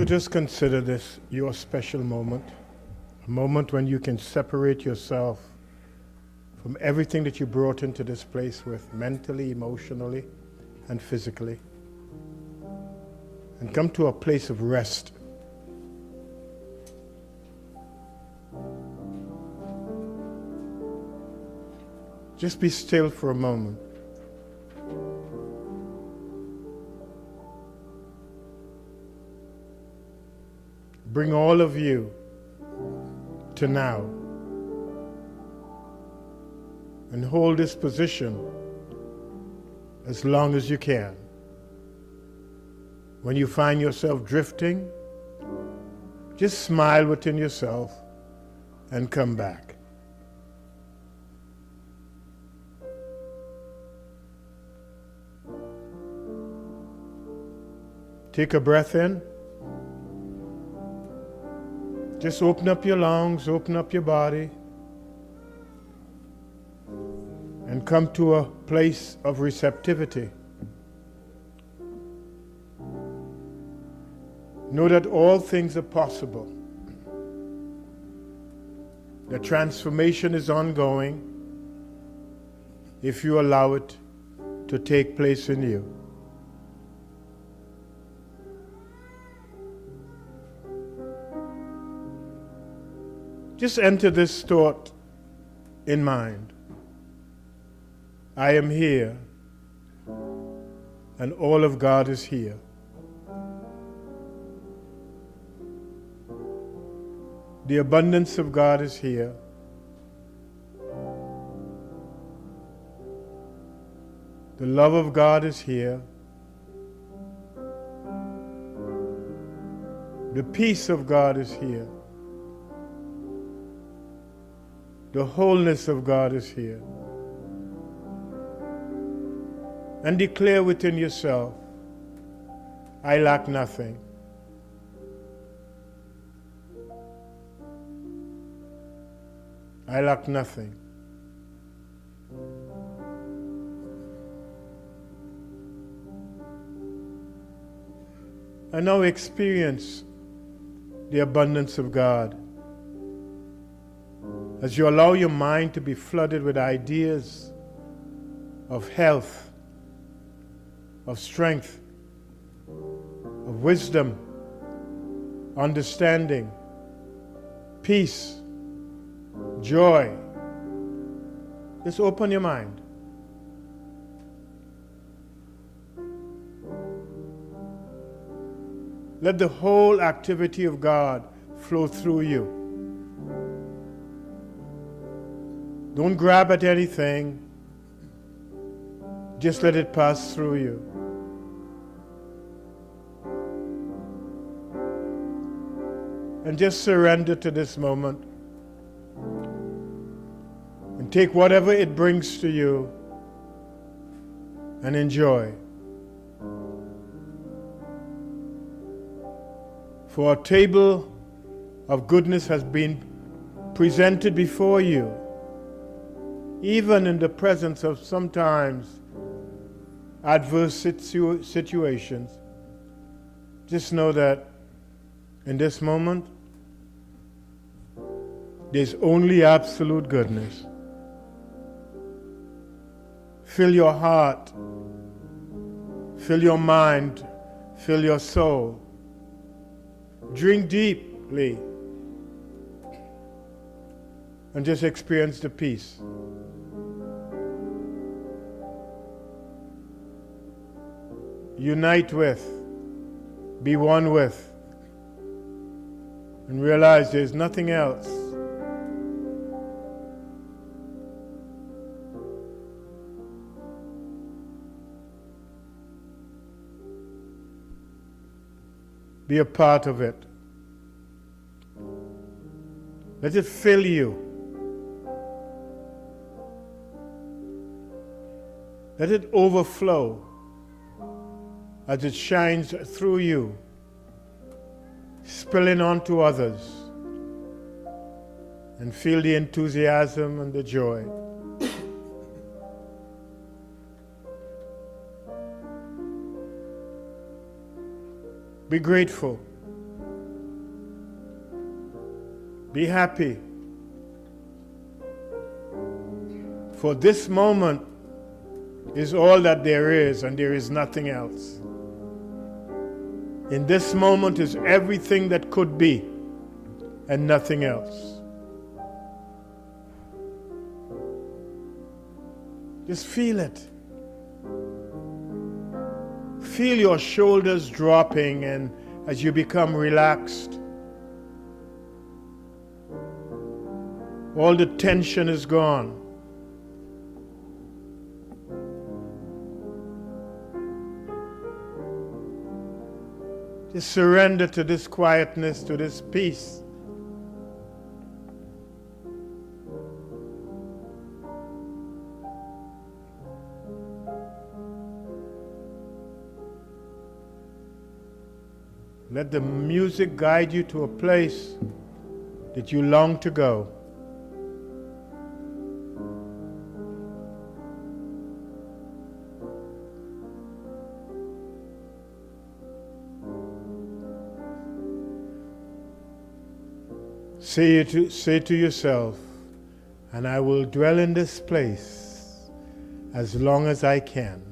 So just consider this your special moment, a moment when you can separate yourself from everything that you brought into this place with, mentally, emotionally, and physically, and come to a place of rest. Just be still for a moment. Bring all of you to now and hold this position as long as you can. When you find yourself drifting, just smile within yourself and come back. Take a breath in. Just open up your lungs, open up your body, and come to a place of receptivity. Know that all things are possible. The transformation is ongoing if you allow it to take place in you. Just enter this thought in mind. I am here, and all of God is here. The abundance of God is here. The love of God is here. The peace of God is here. The wholeness of God is here. And declare within yourself, I lack nothing. I lack nothing. And now experience the abundance of God. As you allow your mind to be flooded with ideas of health, of strength, of wisdom, understanding, peace, joy. Just open your mind. Let the whole activity of God flow through you. Don't grab at anything. Just let it pass through you. And just surrender to this moment. And take whatever it brings to you and enjoy. For a table of goodness has been presented before you, even in the presence of sometimes adverse situations. Just know that in this moment, there's only absolute goodness. Fill your heart, fill your mind, fill your soul. Drink deeply and just experience the peace. Unite with, be one with, and realize there's nothing else. Be a part of it. Let it fill you. Let it overflow as it shines through you, spilling onto others, and feel the enthusiasm and the joy. Be grateful Be happy. For this moment is all that there is, and there is nothing else. In this moment is everything that could be, and nothing else. Just feel it. Feel your shoulders dropping, and as you become relaxed, all the tension is gone. Just surrender to this quietness, to this peace. Let the music guide you to a place that you long to go. Say to yourself, and I will dwell in this place as long as I can.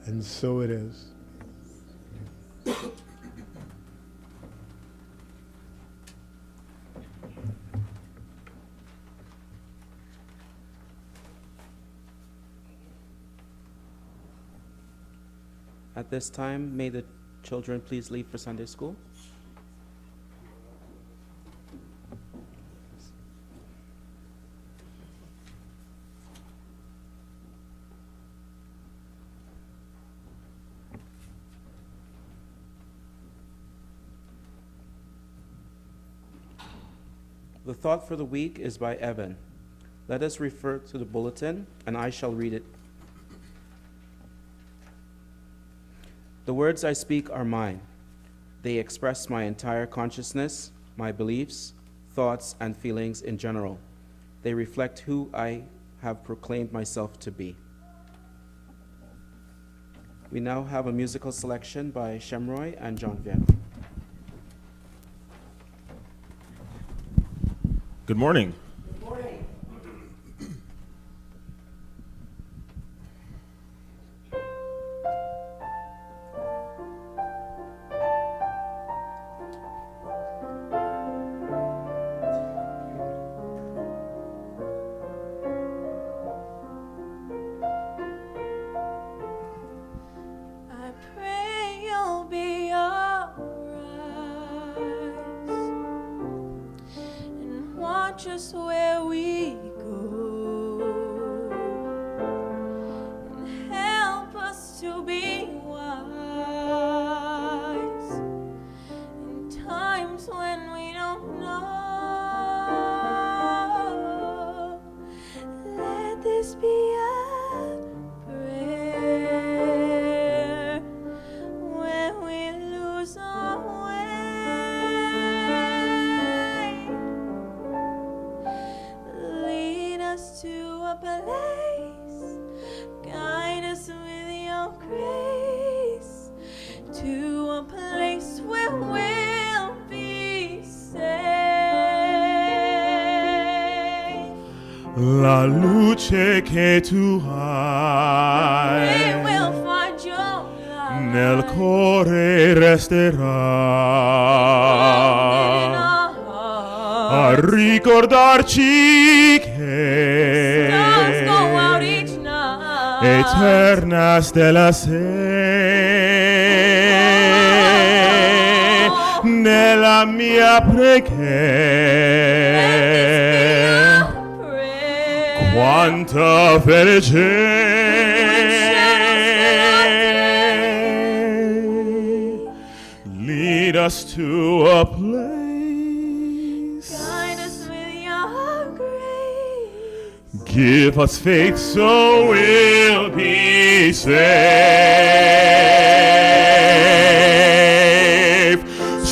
And so it is. At this time, may the children please leave for Sunday school. The thought for the week is by Evan. Let us refer to the bulletin, and I shall read it. The words I speak are mine. They express my entire consciousness, my beliefs, thoughts, and feelings in general. They reflect who I have proclaimed myself to be. We now have a musical selection by Shemroy and John Vienne. Good morning. Good morning. I pray you'll be alright and watch us where we go and help us to be wise in times when we don't know. Let this be a prayer when we lose our way. Lead us to a place, guide us with your grace, to a place where we'll be safe. La luce che tu We hai will find your nel light cuore in resterà our a hearts. ricordarci Stars go out che each night. eterna stella sei nella mia preghiera. Quanta felice. Lead us to a place. Guide us with your grace. Give us faith so we'll be safe.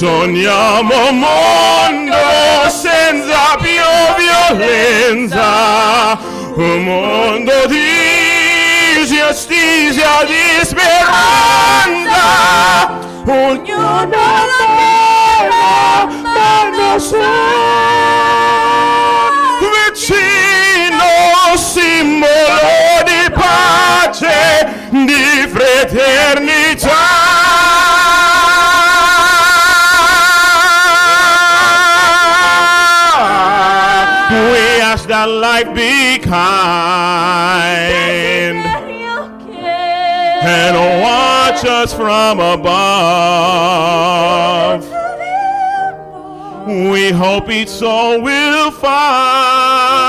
Sogniamo un mondo senza più violenza, un mondo di giustizia, di speranza, ognuno la mano vicino, simbolo di pace, di fraternità. We ask that life be kind and watch us from above. We hope each soul will find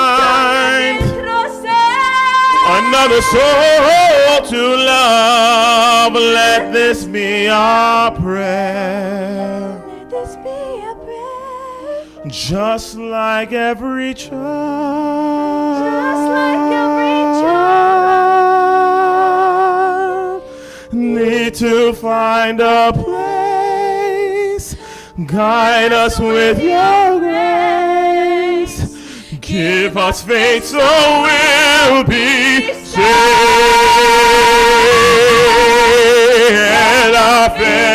another soul to love. Let this be our prayer. Let this be a prayer. Just like every child. Just like every child. Need to find a place. Guide us with your grace. Give us faith so we'll be saved. And our faith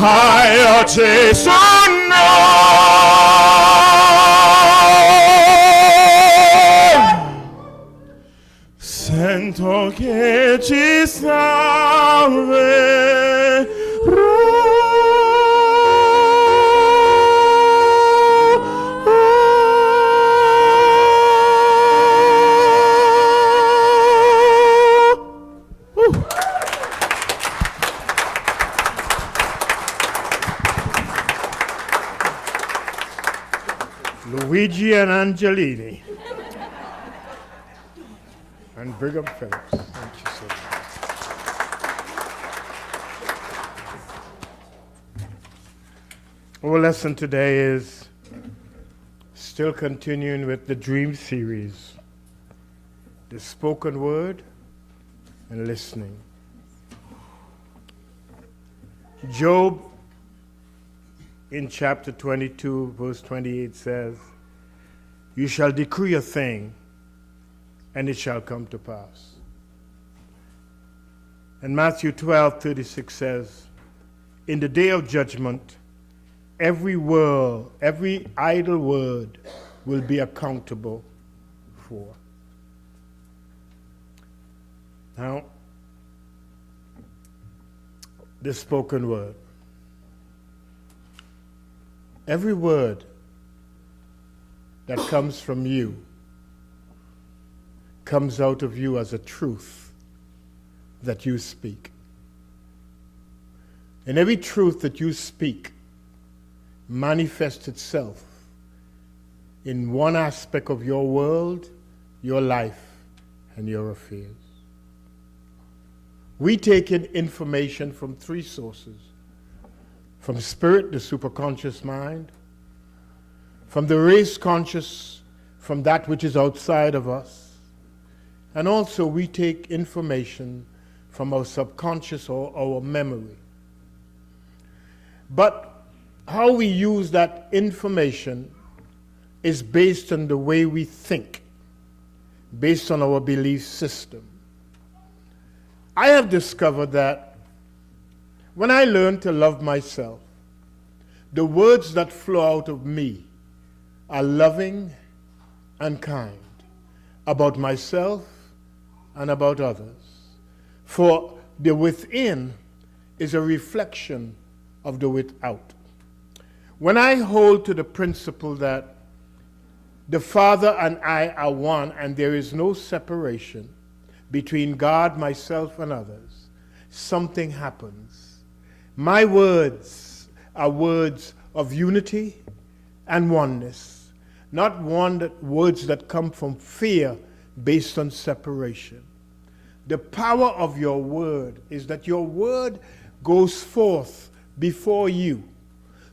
higher chase unknown. Sento che ci Luigi and Angelini. And Brigham Phillips. Thank you so much. Our lesson today is still continuing with the Dream series, the spoken word and listening. Job in chapter 22, verse 28 says, "You shall decree a thing, and it shall come to pass." And Matthew 12:36 says, "In the day of judgment, every idle word will be accountable for." Now, the spoken word. Every word that comes from you comes out of you as a truth that you speak. And every truth that you speak manifests itself in one aspect of your world, your life, and your affairs. We take in information from three sources: from spirit, the superconscious mind; from the race conscious, from that which is outside of us; and also we take information from our subconscious or our memory. But how we use that information is based on the way we think, based on our belief system. I have discovered that when I learn to love myself, the words that flow out of me are loving and kind about myself and about others. For the within is a reflection of the without. When I hold to the principle that the Father and I are one and there is no separation between God, myself, and others, something happens. My words are words of unity and oneness, not words that come from fear based on separation. The power of your word is that your word goes forth before you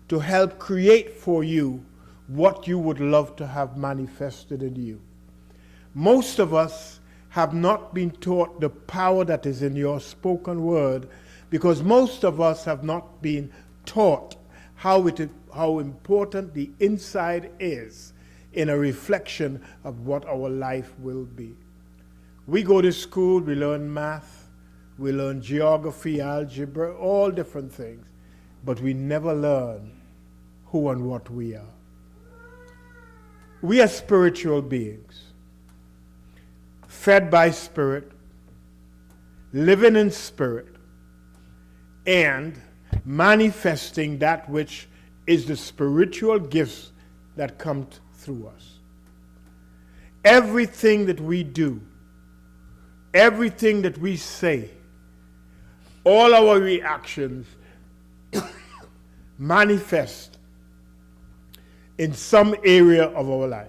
to help create for you what you would love to have manifested in you. Most of us have not been taught the power that is in your spoken word because most of us have not been taught how important the inside is in a reflection of what our life will be. We go to school, we learn math, we learn geography, algebra, all different things, but we never learn who and what we are. We are spiritual beings, fed by spirit, living in spirit, and manifesting that which is the spiritual gifts that come through us. Everything that we do, everything that we say, all our reactions manifest in some area of our life.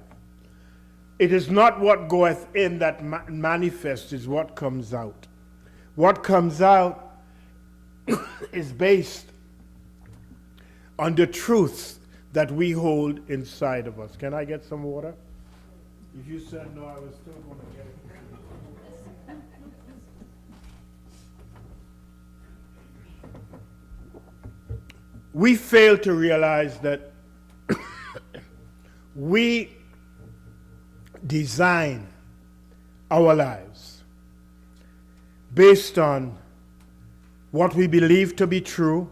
It is not what goeth in that manifests, is what comes out. What comes out is based on the truths that we hold inside of us. Can I get some water? If you said no, I was still going to get it. We fail to realize that we design our lives based on what we believe to be true,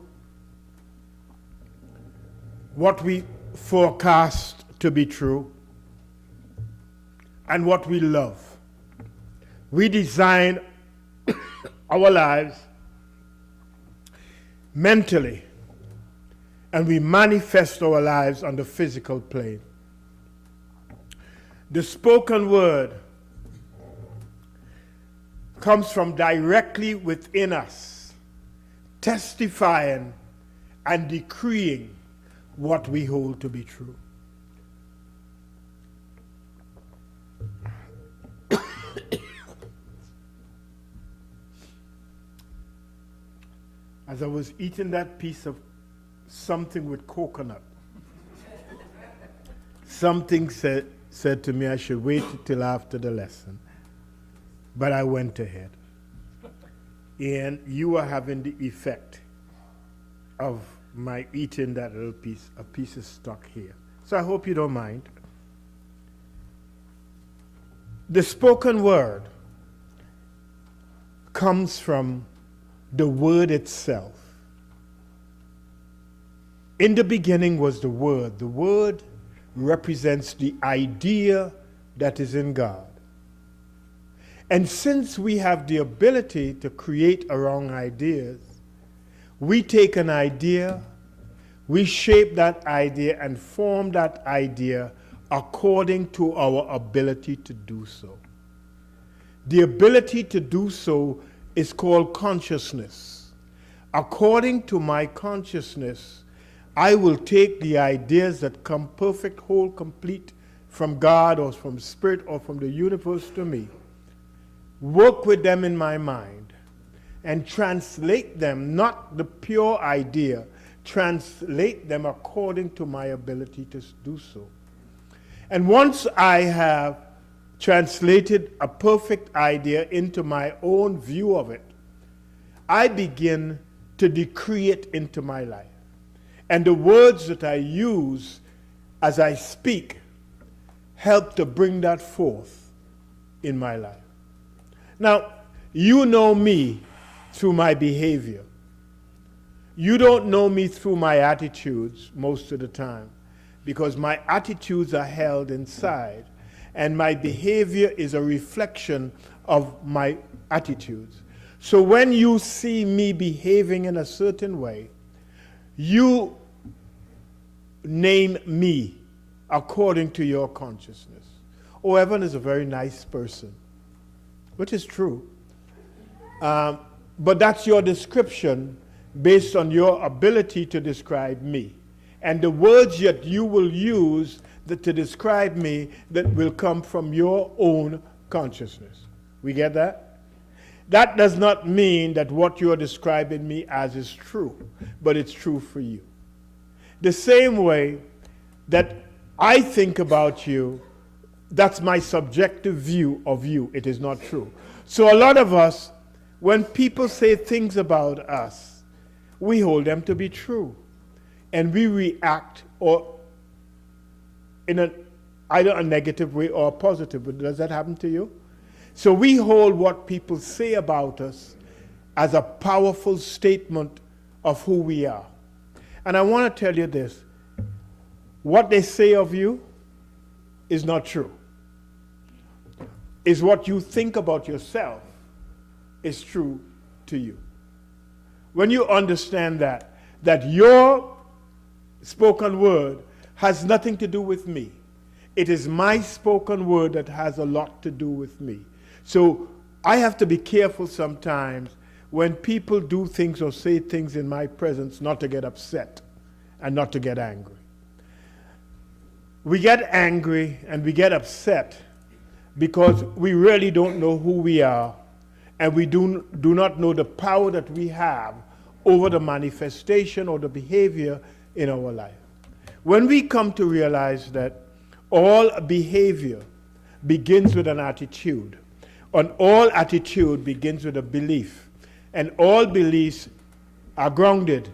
what we forecast to be true, and what we love. We design our lives mentally, and we manifest our lives on the physical plane. The spoken word comes from directly within us, testifying and decreeing what we hold to be true. As I was eating that piece of something with coconut, something said to me I should wait till after the lesson. But I went ahead. And you are having the effect of my eating that little piece, a piece of stuck here. So I hope you don't mind. The spoken word comes from the word itself. In the beginning was the word. The word represents the idea that is in God. And since we have the ability to create around ideas, we take an idea, we shape that idea and form that idea according to our ability to do so. The ability to do so is called consciousness. According to my consciousness, I will take the ideas that come perfect, whole, complete from God or from Spirit or from the universe to me, work with them in my mind, and translate them, not the pure idea, translate them according to my ability to do so. And once I have translated a perfect idea into my own view of it, I begin to decree it into my life. And the words that I use as I speak help to bring that forth in my life. Now, you know me through my behavior. You don't know me through my attitudes most of the time, because my attitudes are held inside, and my behavior is a reflection of my attitudes. So when you see me behaving in a certain way, you name me according to your consciousness. Oh, Evan is a very nice person, which is true. But that's your description based on your ability to describe me. And the words that you will use to describe me that will come from your own consciousness. We get that? That does not mean that what you are describing me as is true, but it's true for you. The same way that I think about you, that's my subjective view of you. It is not true. So a lot of us, when people say things about us, we hold them to be true. And we react or in either a negative way or a positive way. Does that happen to you? So we hold what people say about us as a powerful statement of who we are. And I want to tell you this. What they say of you is not true. Is what you think about yourself is true to you. When you understand that your spoken word has nothing to do with me. It is my spoken word that has a lot to do with me. So I have to be careful sometimes when people do things or say things in my presence not to get upset and not to get angry. We get angry and we get upset because we really don't know who we are, and we do not know the power that we have over the manifestation or the behavior in our life. When we come to realize that all behavior begins with an attitude, and all attitude begins with a belief, and all beliefs are grounded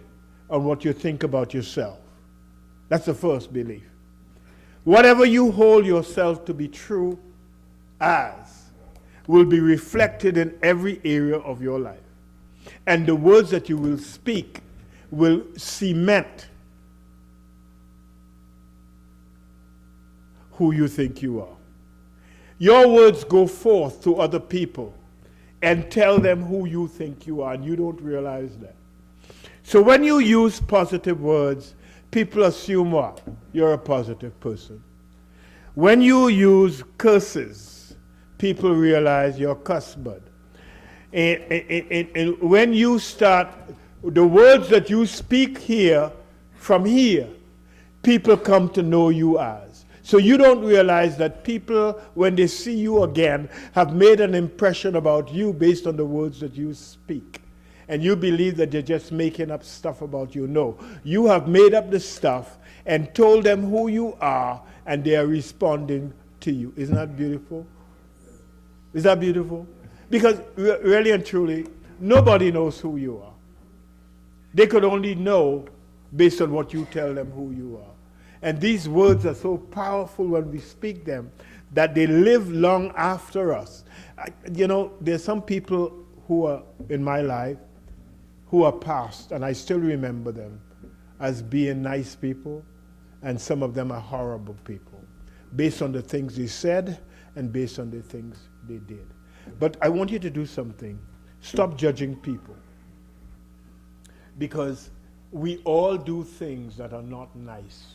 on what you think about yourself. That's the first belief. Whatever you hold yourself to be true as will be reflected in every area of your life. And the words that you will speak will cement who you think you are. Your words go forth to other people and tell them who you think you are, and you don't realize that. So when you use positive words, people assume what? You're a positive person. When you use curses, people realize you're a cussbud. And when you start, the words that you speak here, from here, people come to know you as. So you don't realize that people, when they see you again, have made an impression about you based on the words that you speak. And you believe that they're just making up stuff about you. No, you have made up the stuff and told them who you are, and they are responding to you. Isn't that beautiful? Is that beautiful? Because really and truly, nobody knows who you are. They could only know based on what you tell them who you are. And these words are so powerful when we speak them that they live long after us. There's some people who are in my life who are past, and I still remember them as being nice people, and some of them are horrible people, based on the things they said and based on the things they did. But I want you to do something. Stop judging people. Because we all do things that are not nice.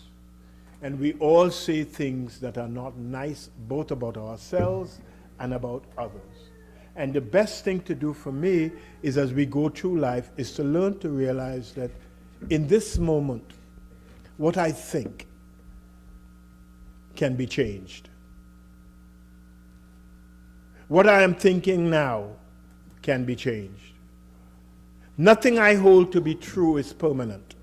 And we all say things that are not nice, both about ourselves and about others. And the best thing to do for me is, as we go through life, is to learn to realize that in this moment, what I think can be changed. What I am thinking now can be changed. Nothing I hold to be true is permanent.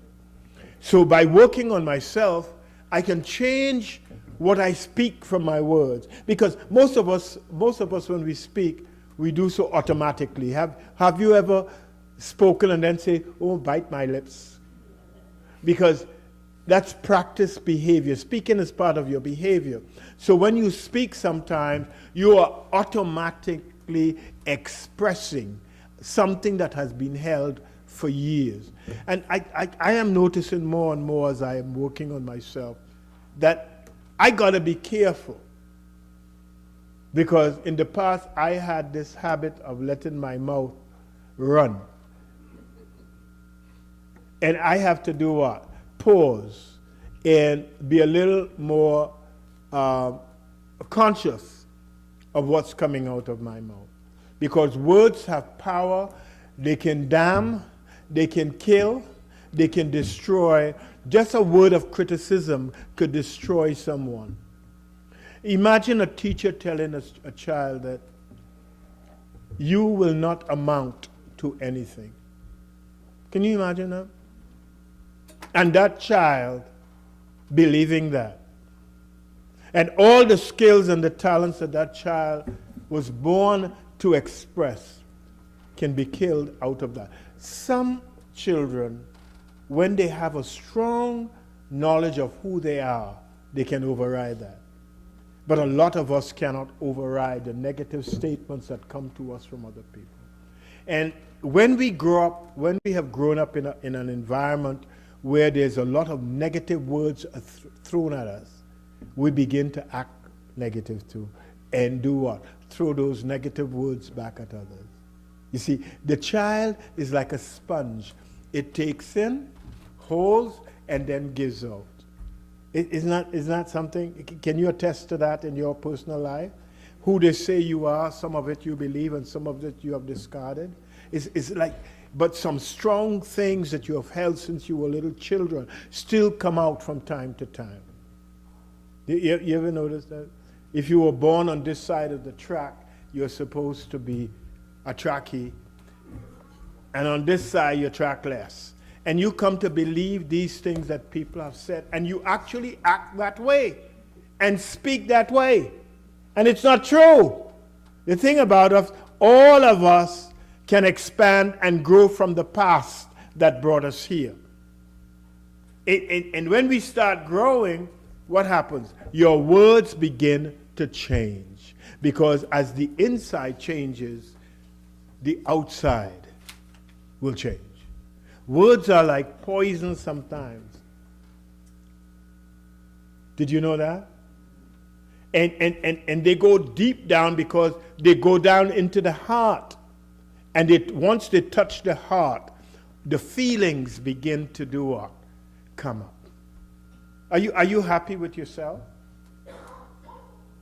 So by working on myself, I can change what I speak from my words. Because most of us when we speak, we do so automatically. Have you ever spoken and then say, oh, bite my lips? Because that's practice behavior. Speaking is part of your behavior. So when you speak sometimes, you are automatically expressing something that has been held for years. And I am noticing more and more as I am working on myself that I got to be careful. Because in the past, I had this habit of letting my mouth run. And I have to do what? Pause and be a little more conscious of what's coming out of my mouth. Because words have power. They can damn, they can kill, they can destroy. Just a word of criticism could destroy someone. Imagine a teacher telling a child that you will not amount to anything. Can you imagine that? And that child believing that. And all the skills and the talents that child was born to express can be killed out of that. Some children, when they have a strong knowledge of who they are, they can override that. But a lot of us cannot override the negative statements that come to us from other people. And when we grow up, when we have grown up in an environment where there's a lot of negative words thrown at us, we begin to act negative too. And do what? Throw those negative words back at others. You see, the child is like a sponge. It takes in, holds, and then gives out. Isn't that something? Can you attest to that in your personal life? Who they say you are, some of it you believe, and some of it you have discarded. It's like, but some strong things that you have held since you were little children still come out from time to time. You ever notice that? If you were born on this side of the track, you're supposed to be a trackie, and on this side you're trackless. And you come to believe these things that people have said, and you actually act that way and speak that way. And it's not true. The thing about us, all of us can expand and grow from the past that brought us here. And when we start growing, what happens? Your words begin to change. Because as the inside changes, the outside will change. Words are like poison sometimes. Did you know that? And they go deep down because they go down into the heart. And once they touch the heart, the feelings begin to do what? Come up. Are you happy with yourself?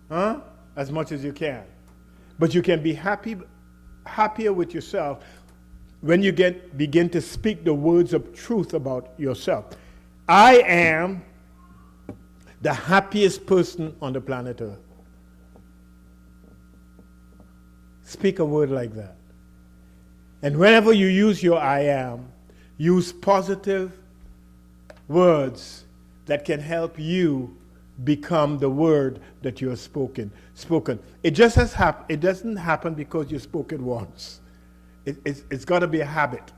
Huh? As much as you can. But you can be happier with yourself when you begin to speak the words of truth about yourself. I am the happiest person on the planet Earth. Speak a word like that. And whenever you use your I am, use positive words that can help you become the word that you have spoken. It just it doesn't happen because you spoke it once. It's got to be a habit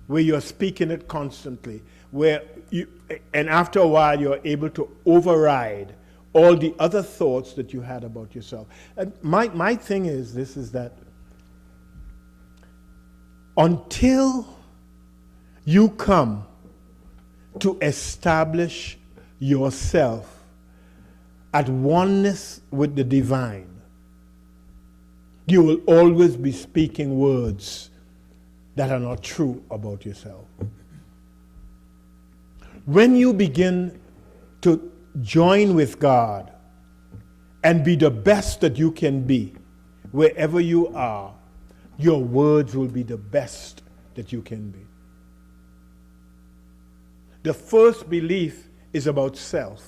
where you're speaking it constantly, and after a while you're able to override all the other thoughts that you had about yourself. And my thing is this, is that until you come to establish yourself at oneness with the divine, you will always be speaking words that are not true about yourself. When you begin to join with God and be the best that you can be, wherever you are, your words will be the best that you can be. The first belief is about self.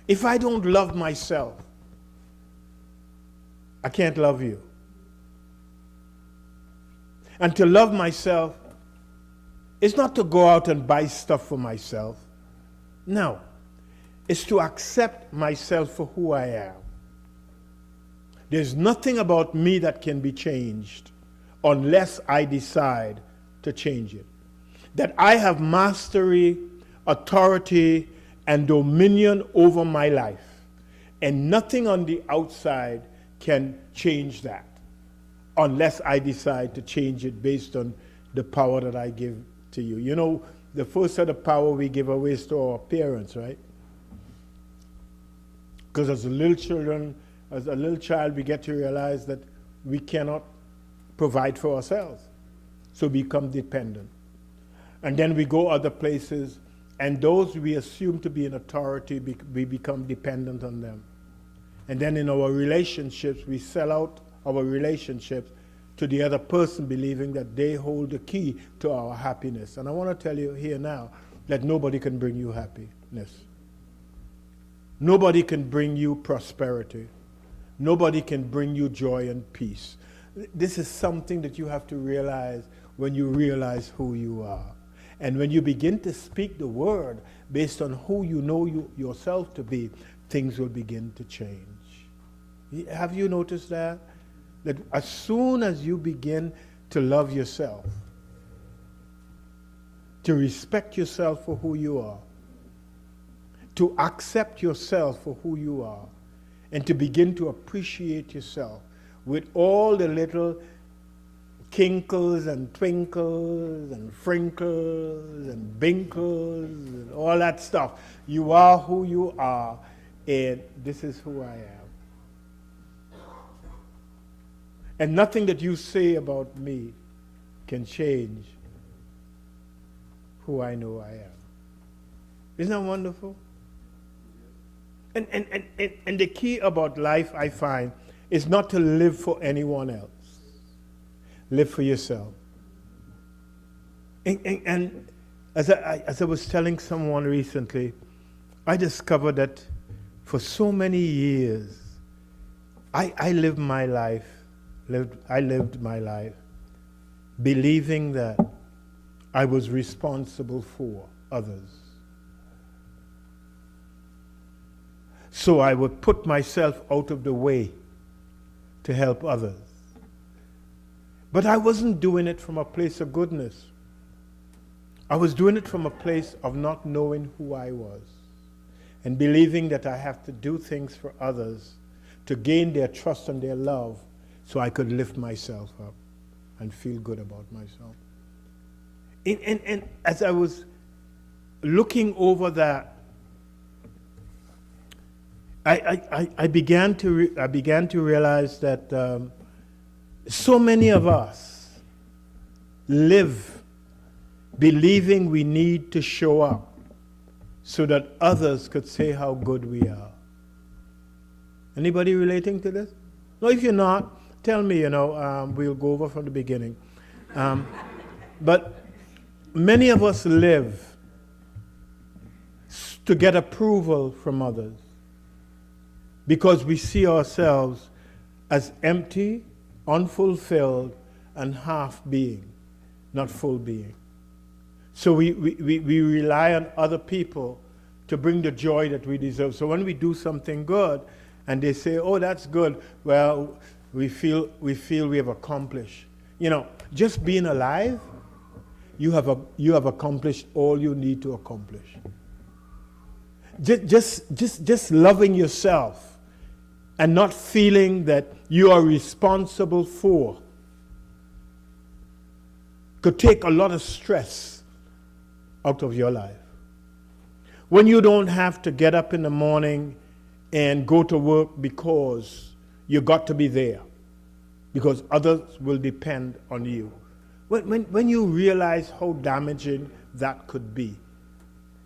If I don't love myself, I can't love you. And to love myself is not to go out and buy stuff for myself. No. It's to accept myself for who I am. There's nothing about me that can be changed unless I decide to change it. That I have mastery, authority, and dominion over my life. And nothing on the outside can change that unless I decide to change it based on the power that I give to you. You know, the first set of power we give away is to our parents, right? Because as a little child, we get to realize that we cannot provide for ourselves. So we become dependent. And then we go other places, and those we assume to be in authority, we become dependent on them. And then in our relationships, we sell out our relationships to the other person, believing that they hold the key to our happiness. And I want to tell you here now that nobody can bring you happiness. Nobody can bring you prosperity. Nobody can bring you joy and peace. This is something that you have to realize when you realize who you are. And when you begin to speak the word based on who you know yourself to be, things will begin to change. Have you noticed that? that as soon as you begin to love yourself, to respect yourself for who you are, to accept yourself for who you are, and to begin to appreciate yourself with all the little kinkles and twinkles and frinkles and binkles and all that stuff. You are who you are, and this is who I am. And nothing that you say about me can change who I know I am. Isn't that wonderful? And the key about life, I find, is not to live for anyone else. Live for yourself. And as I was telling someone recently, I discovered that for so many years, I lived my life believing that I was responsible for others. So I would put myself out of the way to help others. But I wasn't doing it from a place of goodness. I was doing it from a place of not knowing who I was and believing that I have to do things for others to gain their trust and their love so I could lift myself up and feel good about myself. And as I was looking over that, I began to realize that so many of us live believing we need to show up so that others could say how good we are. Anybody relating to this? No, if you're not, tell me, we'll go over from the beginning. But many of us live to get approval from others because we see ourselves as empty, unfulfilled, and half being, not full being. So we rely on other people to bring the joy that we deserve. So when we do something good and they say, oh, that's good, well, we feel we have accomplished. Just being alive, you have accomplished all you need to accomplish. Just loving yourself and not feeling that you are responsible for could take a lot of stress out of your life. When you don't have to get up in the morning and go to work because you got to be there, because others will depend on you. When you realize how damaging that could be,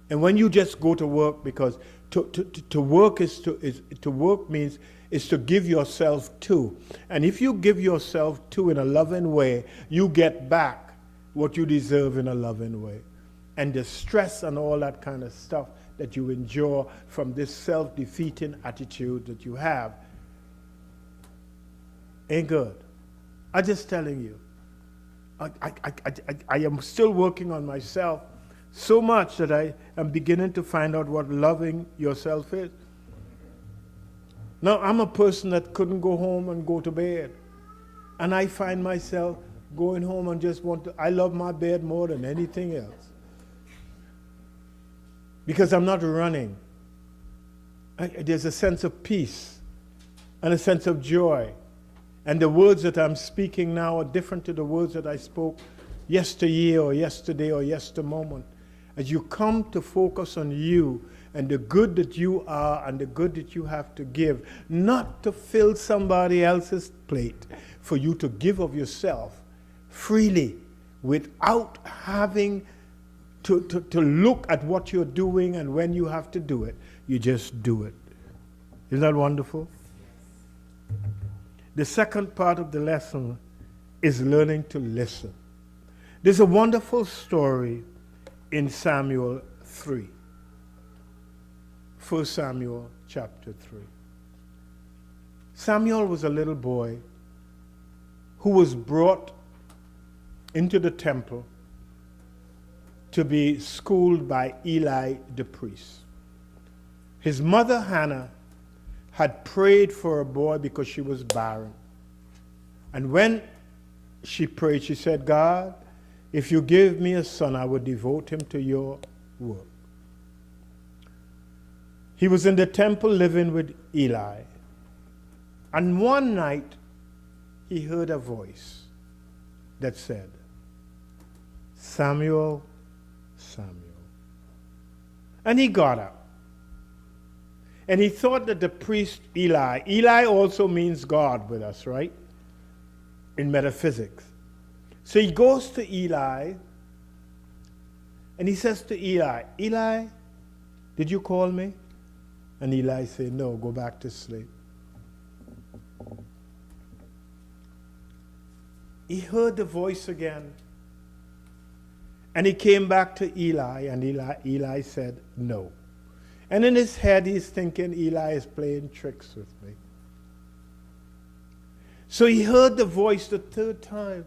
and when you just go to work because to work means to give yourself to. And if you give yourself to in a loving way, you get back what you deserve in a loving way. And the stress and all that kind of stuff that you endure from this self-defeating attitude that you have ain't good. I'm just telling you. I am still working on myself so much that I am beginning to find out what loving yourself is. Now, I'm a person that couldn't go home and go to bed. And I find myself going home and I love my bed more than anything else. Because I'm not running. There's a sense of peace and a sense of joy. And the words that I'm speaking now are different to the words that I spoke yesteryear or yesterday or yestermoment. As you come to focus on you and the good that you are and the good that you have to give, not to fill somebody else's plate, for you to give of yourself freely without having to look at what you're doing and when you have to do it. You just do it. Isn't that wonderful? The second part of the lesson is learning to listen. There's a wonderful story in Samuel 3. 1 Samuel chapter 3. Samuel was a little boy who was brought into the temple to be schooled by Eli the priest. His mother Hannah had prayed for a boy because she was barren. And when she prayed, she said, God, if you give me a son, I would devote him to your work. He was in the temple living with Eli. And one night, he heard a voice that said, Samuel, Samuel. And he got up. And he thought that the priest Eli also means God with us, right? In metaphysics. So he goes to Eli, and he says to Eli, Eli, did you call me? And Eli said, no, go back to sleep. He heard the voice again. And he came back to Eli, and Eli said, no. And in his head, he's thinking, Eli is playing tricks with me. So he heard the voice the third time.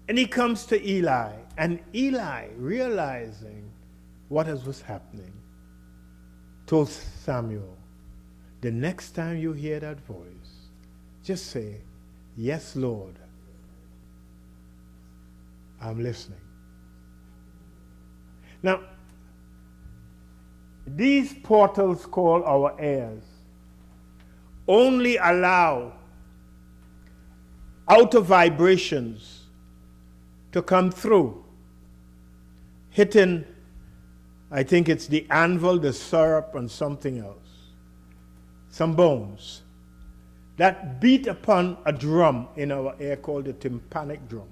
And he comes to Eli, and Eli, realizing what was happening, told Samuel, the next time you hear that voice, just say, yes, Lord, I'm listening. Now, these portals called our ears only allow outer vibrations to come through, hitting, I think it's the anvil, the syrup, and something else, some bones, that beat upon a drum in our ear called the tympanic drum.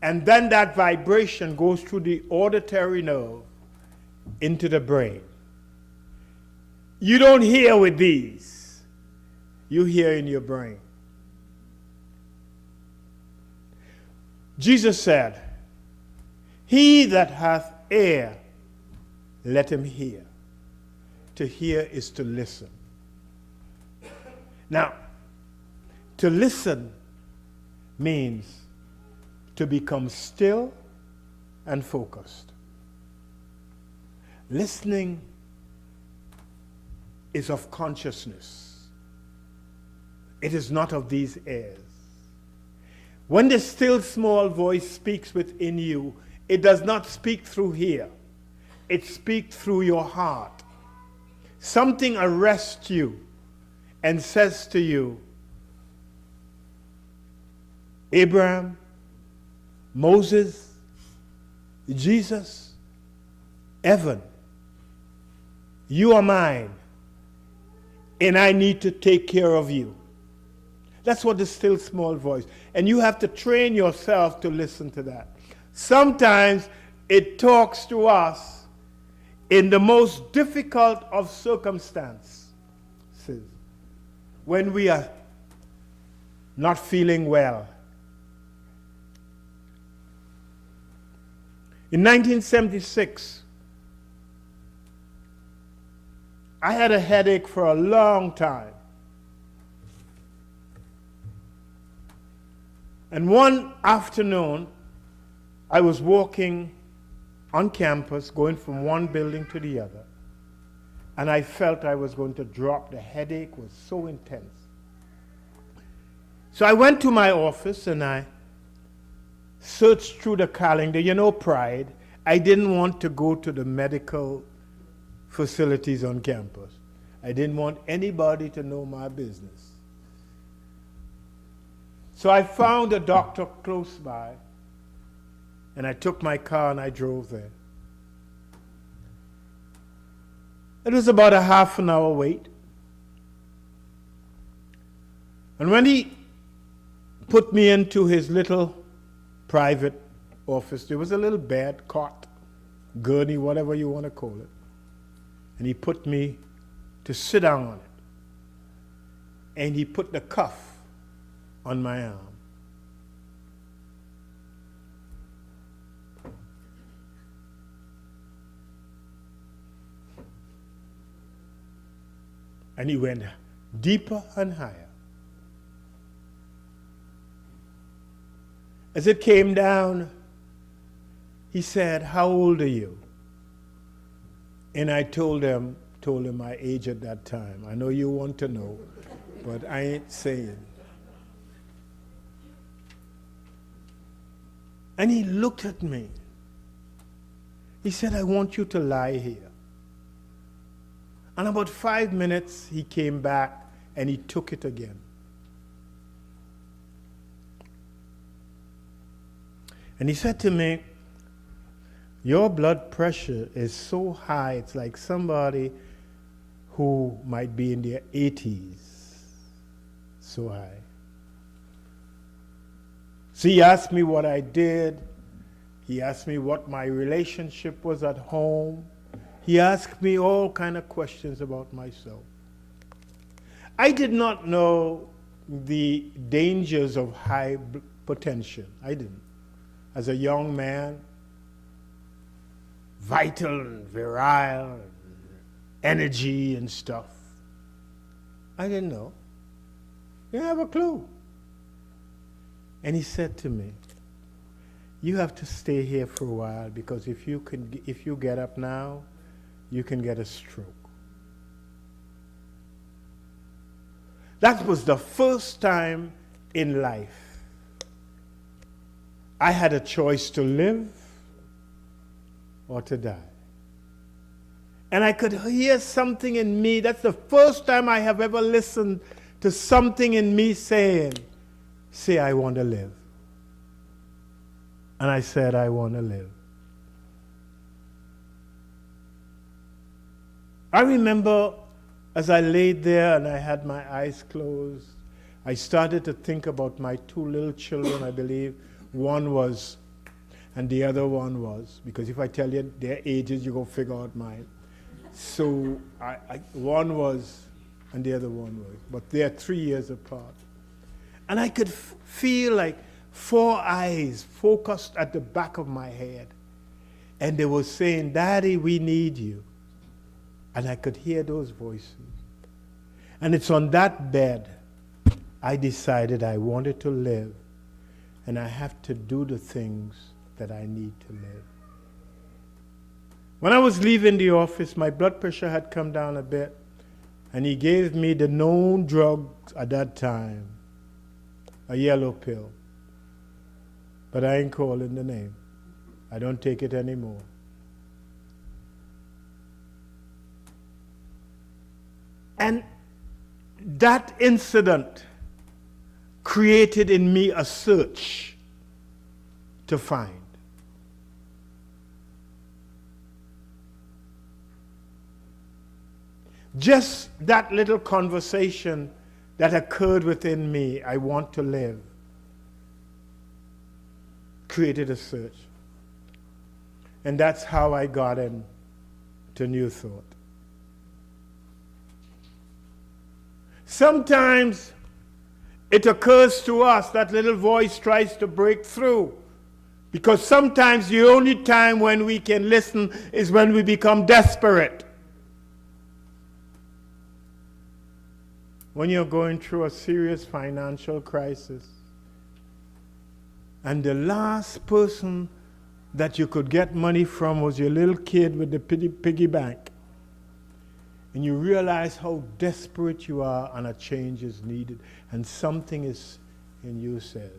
And then that vibration goes through the auditory nerve into the brain. You don't hear with these. You hear in your brain. Jesus said, he that hath ear, let him hear. To hear is to listen. Now, to listen means to become still and focused. Listening is of consciousness. It is not of these ears. When the still small voice speaks within you, it does not speak through here. It speaks through your heart. Something arrests you and says to you, Abraham, Moses, Jesus, Evan, you are mine, and I need to take care of you. That's what the still small voice. And you have to train yourself to listen to that. Sometimes it talks to us in the most difficult of circumstances, when we are not feeling well. In 1976, I had a headache for a long time. And one afternoon, I was walking on campus, going from one building to the other, and I felt I was going to drop. The headache was so intense. So I went to my office and I searched through the calendar. You know, pride. I didn't want to go to the medical facilities on campus. I didn't want anybody to know my business. So I found a doctor close by, and I took my car and I drove there. It was about a half an hour wait. And when he put me into his little private office, there was a little bed, cot, gurney, whatever you want to call it. And he put me to sit down on it. And he put the cuff on my arm. And he went deeper and higher. As it came down, he said, "How old are you?" And I told him my age at that time. I know you want to know, but I ain't saying. And he looked at me. He said, I want you to lie here. And about 5 minutes, he came back and he took it again. And he said to me, your blood pressure is so high, it's like somebody who might be in their 80s. So high. So he asked me what I did. He asked me what my relationship was at home. He asked me all kind of questions about myself. I did not know the dangers of hypertension. I didn't. As a young man, vital and virile, and energy and stuff. I didn't know. Didn't have a clue. And he said to me, you have to stay here for a while, because if you get up now, you can get a stroke. That was the first time in life I had a choice to live or to die. And I could hear something in me. That's the first time I have ever listened to something in me say, I want to live. And I said, I want to live. I remember as I laid there and I had my eyes closed, I started to think about my two little children, I believe. One was, and the other one was, because if I tell you their ages, you're going to figure out mine. So one was, and the other one was. But they're 3 years apart. And I could feel like 4 eyes focused at the back of my head. And they were saying, Daddy, we need you. And I could hear those voices. And it's on that bed I decided I wanted to live. And I have to do the things that I need to live. When I was leaving the office, my blood pressure had come down a bit. And he gave me the known drug at that time, a yellow pill. But I ain't calling the name. I don't take it anymore. And that incident created in me a search to find. Just that little conversation that occurred within me, I want to live, created a search. And that's how I got into New Thought. Sometimes it occurs to us that little voice tries to break through, because sometimes the only time when we can listen is when we become desperate. When you're going through a serious financial crisis, and the last person that you could get money from was your little kid with the piggy bank, and you realize how desperate you are and a change is needed, and something is in you says,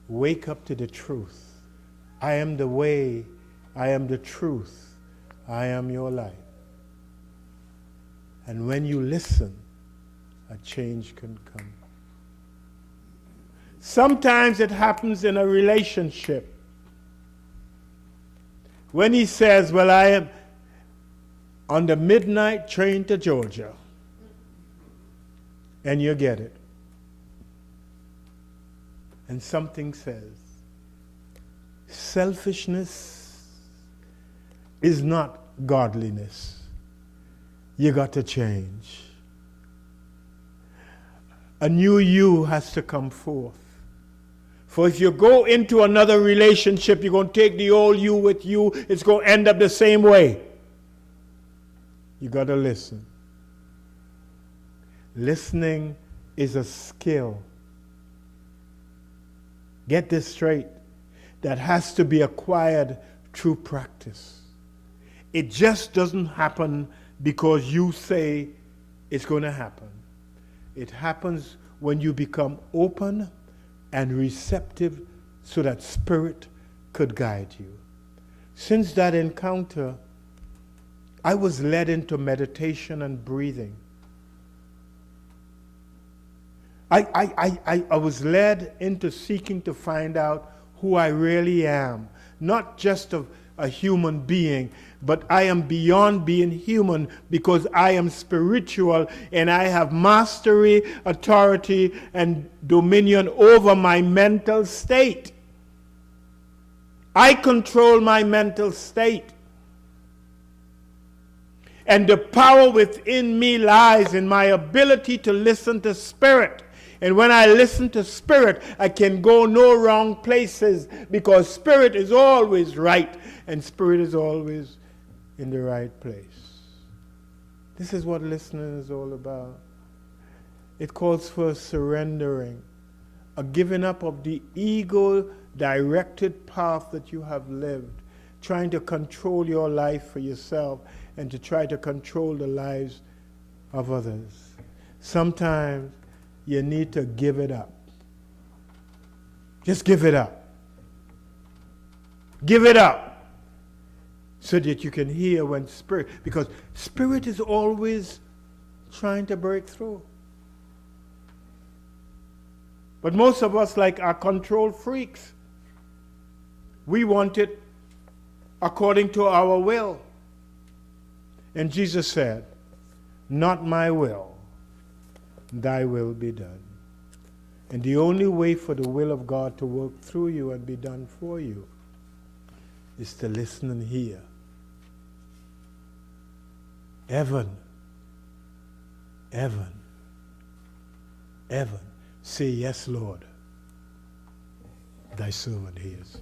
wake up to the truth. I am the way, I am the truth, I am your life. And when you listen, a change can come. Sometimes it happens in a relationship. When he says, well, I am on the midnight train to Georgia, and you get it. And something says, selfishness is not godliness. You got to change. A new you has to come forth. For if you go into another relationship, you're going to take the old you with you. It's going to end up the same way. You got to listen. Listening is a skill. Get this straight. That has to be acquired through practice. It just doesn't happen because you say it's going to happen. It happens when you become open and receptive so that Spirit could guide you. Since that encounter, I was led into meditation and breathing. I was led into seeking to find out who I really am, not just a human being, but I am beyond being human because I am spiritual and I have mastery, authority, and dominion over my mental state. I control my mental state. And the power within me lies in my ability to listen to Spirit. And when I listen to Spirit, I can go no wrong places because Spirit is always right and Spirit is always in the right place. This is what listening is all about. It calls for surrendering, a giving up of the ego-directed path that you have lived, trying to control your life for yourself and to try to control the lives of others. Sometimes you need to give it up. Just give it up. Give it up so that you can hear when Spirit, because Spirit is always trying to break through. But most of us, like, are control freaks. We want it according to our will. And Jesus said, "Not my will, thy will be done." And the only way for the will of God to work through you and be done for you is to listen and hear. Evan, say, "Yes, Lord, thy servant hears."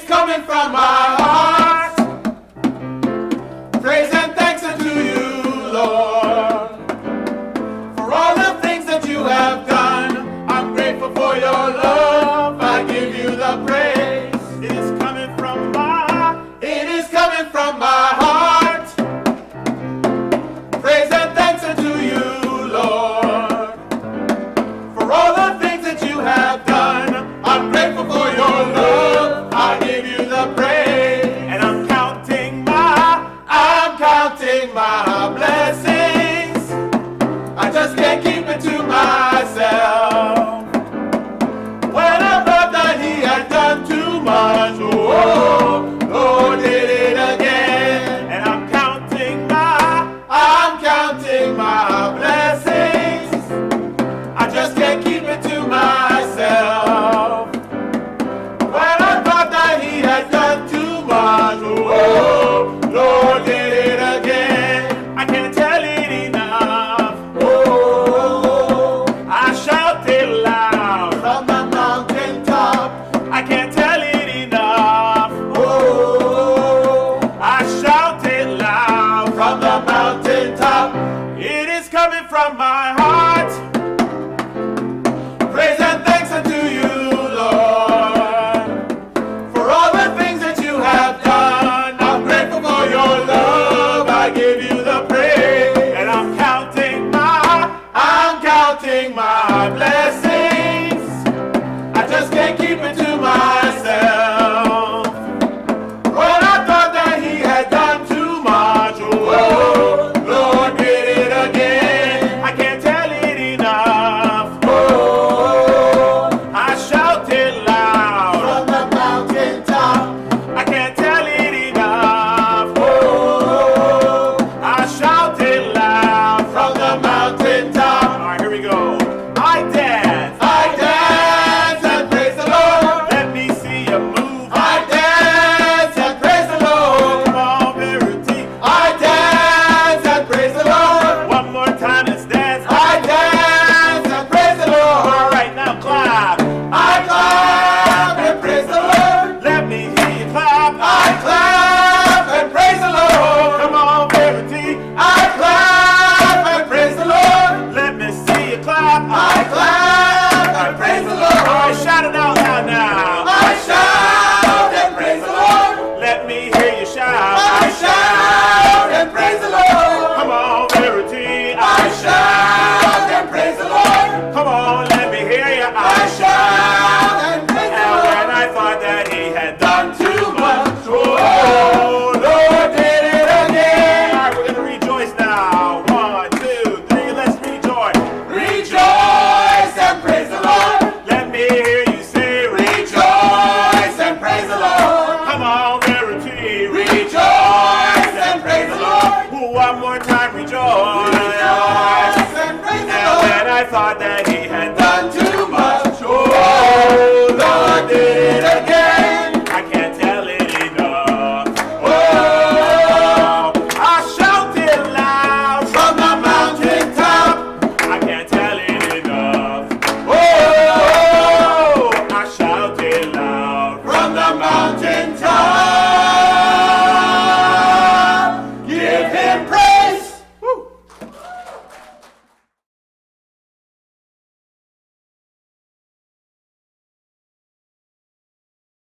Coming from my heart, praise and thanks unto you, Lord, for all the things that you have done. I'm grateful for your love. I give you the praise. It is coming from my heart. It is coming from my heart. Praise and thanks unto you, Lord, for all the things that you have done. I'm grateful for your love. I give you the praise, and I'm counting my blessings. I just can't keep it to myself. When I thought that he had done too much, oh, Lord did it again. And I'm counting my blessings. I just can't keep it to myself. When I thought that he had done too much, oh, Lord did it again. I can't tell it enough. Oh, I shout it loud from the mountaintop. I can't tell it enough. Oh, I shout it loud from the mountaintop. It is coming from my heart. Praise and thanks unto you, Lord, for all the things that you have done. I'm grateful for your love. I give you the praise, and I'm counting my blessings. I just can't keep it to myself. When I thought that he had done too much, oh, Lord did it again. I can't tell it enough. Oh, I shout it loud from the mountaintop. I can't tell it enough. Oh, I shout it loud from the mountaintop. All right, here we go. I dance I clap and praise the Lord. All right, shout it out loud now. I shout and praise the Lord. Let me hear you shout. I shout and praise the Lord.